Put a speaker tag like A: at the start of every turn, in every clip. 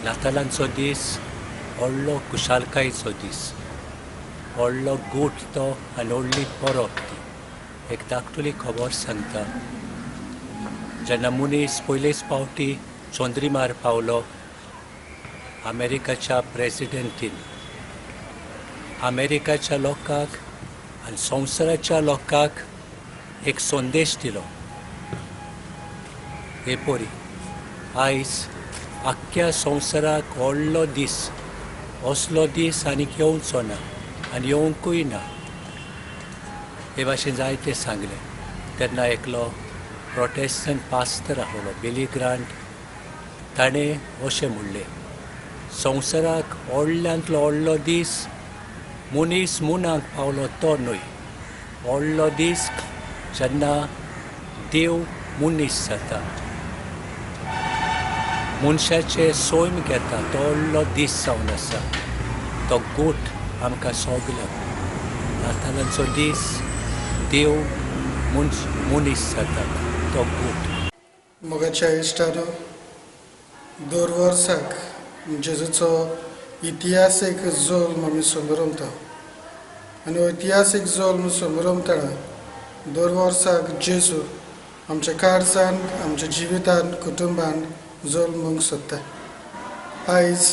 A: नातालांचो दीस व्हडलो खुशालकायेचो दीस, व्हडलो गूट तो आनी व्हडली परब ती. एक धाकटुली खबर सांगता. जेन्ना मनीस पयलेच फावटी चंद्रिमार पावलो, अमेरिकाच्या प्रेसिडेंटीन अमेरिकाच्या लोकांक आनी संवसाराच्या लोकांक एक संदेश दिलो. हे पळय, आयज आख्ख्या संवसाराक व्हडलो दीस, असलो दीस आनीक येवचो ना आनी येवंकूय ना. हे भाशेन जायते सांगले. तेन्ना एकलो प्रोटेस्टंट पास्टर आसलो, बिली ग्रांट, ताणें अशें म्हणलें, संवसाराक व्हडल्यांतलो व्हडलो दीस मनीस मुनाक पावलो तो न्हय, व्हडलो दीस जेन्ना देव मनीस जाता, मनशाचें सैम घेता, तो व्हडलो दीस जावन आसा. तो गूट आमकां सगळ्यांक नातालांचो दीस देव मनीस जाता, तो गूट.
B: मोगाच्या इश्टानो, दर वर्साक जेजूचो इतिहासीक जल्म आमी समरमता आनी हो इतिहासीक जल्म समरमतना दर वर्साक जेजू आमच्या काळजान, आमच्या जिवितान, कुटुंबान जल्मूंक सोदता. आयज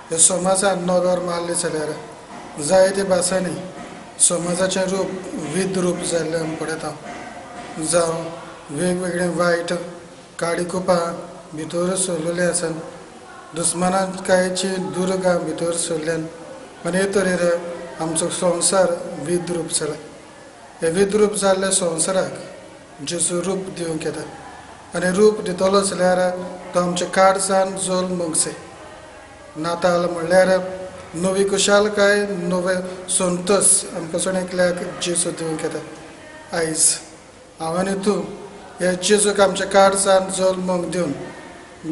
B: ह्या समाजान नगर मारले जाल्यार जायते भासांनी समाजाचें रूप विद्रूप जाल्लें आमी पळयता. जावं वेगवेगळे वायट काडीकुपां भितर सरलेलीं आसात, दुस्मानाकायेची दुर्गां भितर सरल्यात आनी हे तरेन आमचो संवसार विद्रूप जाला. हे विद्रूप जाल्ल्या संवसाराक जेजू रूप दिवंक येता आनी रूप दितलो जाल्यार तो आमच्या काळजान जल्मूंक जाय. नाताल म्हणल्यार नवी खुशालकाय, नवे संतोश आमकां सगळ्यांक जेजू दिवंक येता. आयज हांव आनी तूं ह्या जेजूक आमच्या काळजान जल्मूंक दिवन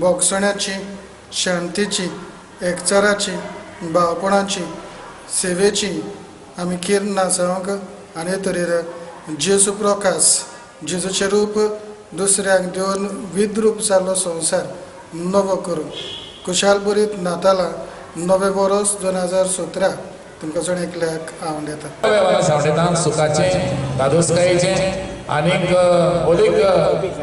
B: बोगसण्याची, शांतीची, एकचाराची, भावपणाची, सेवेची आमी किर्णां जावंक आनी हे तरेन जेजू प्रकाश, जेजूचें रूप दुसऱ्यांक दिवन विद्रूप जाल्लो संवसार नवो करूंक खुशालभरीत नातालां नवें वर्स 2017 तुमकां सगळ्यांक हांव दिता.
C: सुखाचें, दादोसकायेचें आनीक ओलीक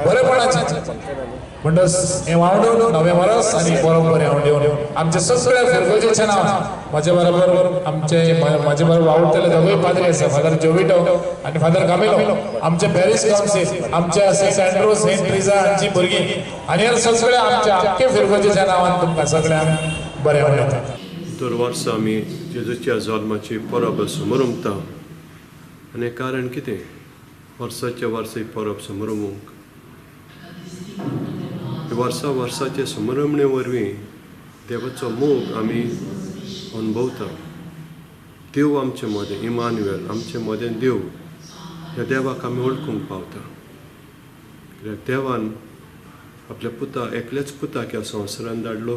C: बरेपणाचें म्हणटच हें वांगडून नवें वर्स आनी बरोबर हांव दिवन आमच्या सगळ्या फिरगोजेचें नांव म्हजे बरोबर म्हाजे बरोबर आवडटले दोगूय पाद्री आसा, फादर जोविटो आनी फादर कामेलो, आमचे पॅरीस कावन्सील, आमच्या सेंट अँड्रूज, सेंट ट्रिजा हांची भुरगीं आनी हेर सगळ्या आमच्या आख्खे फिरगोजेच्या नांवान तुमकां सगळ्यांक बरें आवडटा.
D: दर वर्सा आमी जेजूच्या जल्माची परब समरमता आनी कारण कितें? वर्साच्या वर्सा ही परब समरमूंक वर्साचे समरमणे वरवीं देवाचो मोग आमी अनुभवता. देव आमचे मदें, इमानुएल आमचे मदें देव, ह्या देवाक आमी वळखूंक पावता. कित्याक देवान आपल्या पुता, एकल्याच पुताक ह्या संवसारान धाडलो